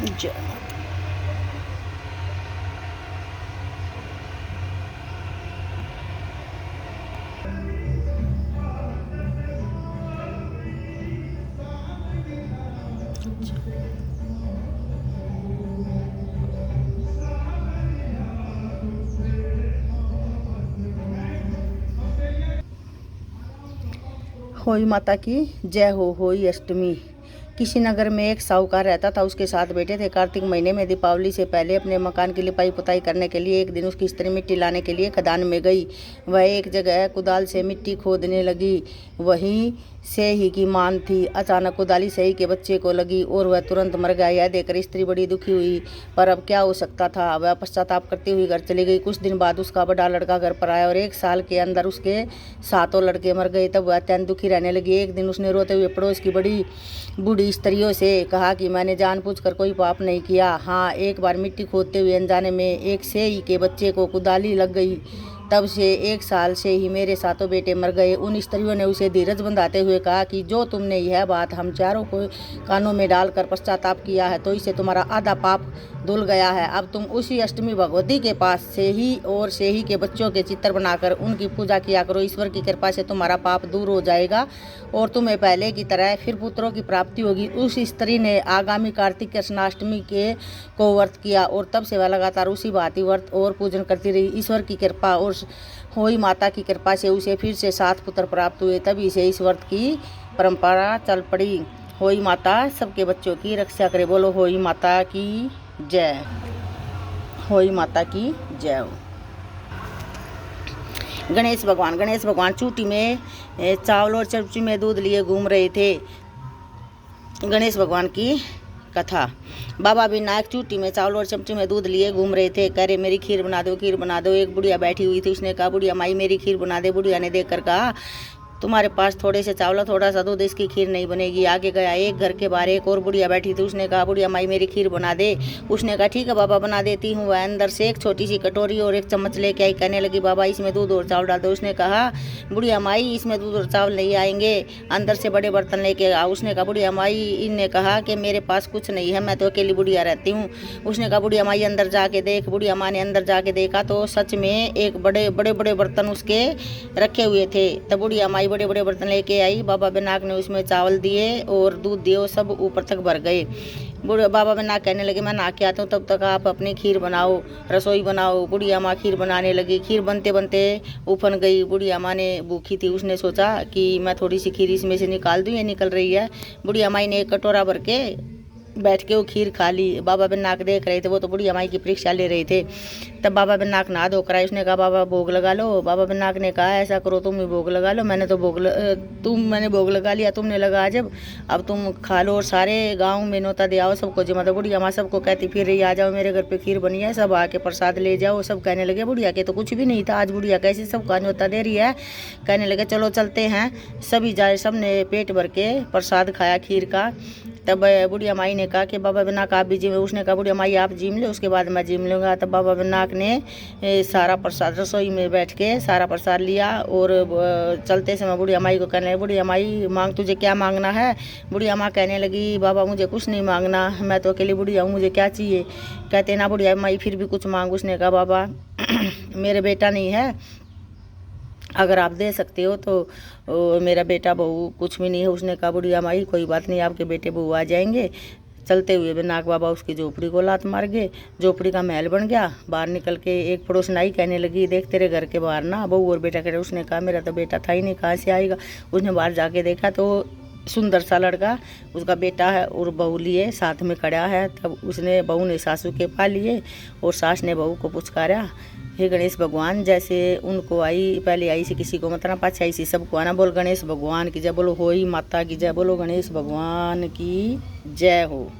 जय माता। होई माता की जय हो। होई अष्टमी। किसी नगर में एक साहूकार रहता था। उसके साथ बैठे थे। कार्तिक महीने में दीपावली से पहले अपने मकान की लिपाई पुताई करने के लिए एक दिन उसकी स्त्री मिट्टी लाने के लिए खदान में गई। वह एक जगह कुदाल से मिट्टी खोदने लगी। वहीं से ही की मान थी। अचानक कुदाली सही के बच्चे को लगी और वह तुरंत मर गया। यह देखकर स्त्री बड़ी दुखी हुई, पर अब क्या हो सकता था। वह पश्चाताप करती हुई घर चली गई। कुछ दिन बाद उसका बड़ा लड़का घर पर आया और 1 साल के अंदर उसके 7 लड़के मर गए। तब वह अत्यंत दुखी रहने लगी। एक दिन उसने रोते हुए पड़ोस की बड़ी बूढ़ी स्त्रियों से कहा कि मैंने जानबूझकर कोई पाप नहीं किया। हाँ, एक बार मिट्टी खोदते हुए अनजाने में एक सेई के बच्चे को कुदाली लग गई। तब से 1 साल से ही मेरे 7 बेटे मर गए। उन स्त्रियों ने उसे धीरज बंधाते हुए कहा कि जो तुमने यह बात हम चारों को कानों में डालकर पश्चाताप किया है, तो इससे तुम्हारा आधा पाप धुल गया है। अब तुम उसी अष्टमी भगवती के पास से ही के बच्चों के चित्र बनाकर उनकी पूजा किया करो। ईश्वर की कृपा से तुम्हारा पाप दूर हो जाएगा और तुम्हें पहले की तरह फिर पुत्रों की प्राप्ति होगी। उस स्त्री ने आगामी कार्तिक कृष्णाष्टमी को व्रत किया और तब से वह लगातार उसी भांति व्रत और पूजन करती रही। ईश्वर की कृपा और होई माता की कृपा से उसे फिर से 7 पुत्र प्राप्त हुए। तभी से इस व्रत की परंपरा चल पड़ी। होई माता सबके बच्चों की रक्षा करे। बोलो होई माता की जय। होई माता की जय हो। गणेश भगवान चूटी में चावल और चमची में दूध लिए घूम रहे थे। गणेश भगवान की कथा। बाबा विनायक चूटी में चावल और चमची में दूध लिए घूम रहे थे। कह रहे मेरी खीर बना दो, खीर बना दो। एक बुढ़िया बैठी हुई थी। उसने कहा बुढ़िया माई मेरी खीर बना दे। बुढ़िया ने देखकर कहा तुम्हारे पास थोड़े से चावल थोड़ा सा दूध, इसकी खीर नहीं बनेगी। आगे गया। एक घर के बाहर एक और बुढ़िया बैठी थी। उसने कहा बुढ़िया माई मेरी खीर बना दे। उसने कहा ठीक है बाबा बना देती हूँ। वह अंदर से एक छोटी सी कटोरी और एक चम्मच लेके आई। कहने लगी बाबा इसमें दूध और चावल डाल दो। उसने कहा बुढ़िया माई इसमें दूध और चावल नहीं आएंगे, अंदर से बड़े बर्तन लेके आओ। उसने कहा बुढ़िया माई इनने कहा कि मेरे पास कुछ नहीं है, मैं तो अकेली बुढ़िया रहती हूँ। उसने कहा बुढ़िया माई अंदर जाके देख। बुढ़िया माँ ने अंदर जाके देखा तो सच में एक बड़े बड़े बर्तन उसके रखे हुए थे। तब बुढ़िया माई बड़े बड़े बर्तन लेके आई। बाबा विनायक ने उसमें चावल दिए और दूध दिए और सब ऊपर तक भर गए। बाबा विनायक कहने लगे मैं नहा के आता हूँ, तब तक आप अपनी खीर बनाओ, रसोई बनाओ। बुढ़िया माँ खीर बनाने लगी। खीर बनते बनते उफन गई। बुढ़िया माँ ने भूखी थी। उसने सोचा कि मैं थोड़ी सी खीर इसमें से निकाल दूँ, ये निकल रही है। बुढ़िया माई ने एक कटोरा भर के बैठ के वो खीर खा ली। बाबा विनायक देख रहे थे, वो तो बुढ़िया माई की परीक्षा ले रहे थे। तब बाबा विनायक नहा धोकर आए। उसने कहा बाबा भोग लगा लो। बाबा विनायक ने कहा ऐसा करो तुम ही भोग लगा लो, मैंने भोग लगा लिया, तुमने लगा जब अब तुम खा लो और सारे गाँव में नोता दे आओ सबको। जी मतलब बुढ़िया माँ सबको कहती फिर रही आ जाओ मेरे घर पे खीर बनी है, सब आके प्रसाद ले जाओ। सब कहने लगे बुढ़िया के तो कुछ भी नहीं था, आज बुढ़िया कैसे सबका न्योता दे रही है। कहने लगे चलो चलते हैं। सभी जाए, सब ने पेट भर के प्रसाद खाया खीर का। तब बुढ़िया माई ने कहा कि बाबा विनायक आप भी जिम। उसने कहा बुढ़िया माई आप जिम लो, उसके बाद मैं जिम लूँगा। तब बाबा विनायक ने सारा प्रसाद रसोई में बैठ के सारा प्रसाद लिया और चलते समय बुढ़िया माई को कहने लगे बुढ़िया माई मांग तुझे क्या मांगना है। बुढ़िया माँ कहने लगी बाबा मुझे कुछ नहीं मांगना, मैं तो अकेली बुढ़िया हूँ, मुझे क्या चाहिए। कहते ना बुढ़िया माई फिर भी कुछ मांग। उसने कहा बाबा मेरे बेटा नहीं है, अगर आप दे सकते हो तो मेरा बेटा बहू कुछ भी नहीं है। उसने कहा बुढ़िया माई कोई बात नहीं, आपके बेटे बहू आ जाएंगे। चलते हुए विनायक बाबा उसकी झोपड़ी को लात मार गए। झोपड़ी का महल बन गया। बाहर निकल के एक पड़ोसन आई, कहने लगी देख तेरे घर के बाहर ना बहू और बेटा करे। उसने कहा मेरा तो बेटा था ही नहीं, कहाँ से आएगा। उसने बाहर जाके देखा तो सुंदर सा लड़का उसका बेटा है और बहू लिए साथ में खड़ा है। तब उसने बहू ने सासू के पा लिए और सास ने बहू को पुचकारा हे गणेश भगवान। जैसे उनको आई पहले आई से किसी को मत ना पाछे आई सी सबको आना। बोल गणेश भगवान की जय। बोलो होई माता की जय। बोलो गणेश भगवान की जय हो।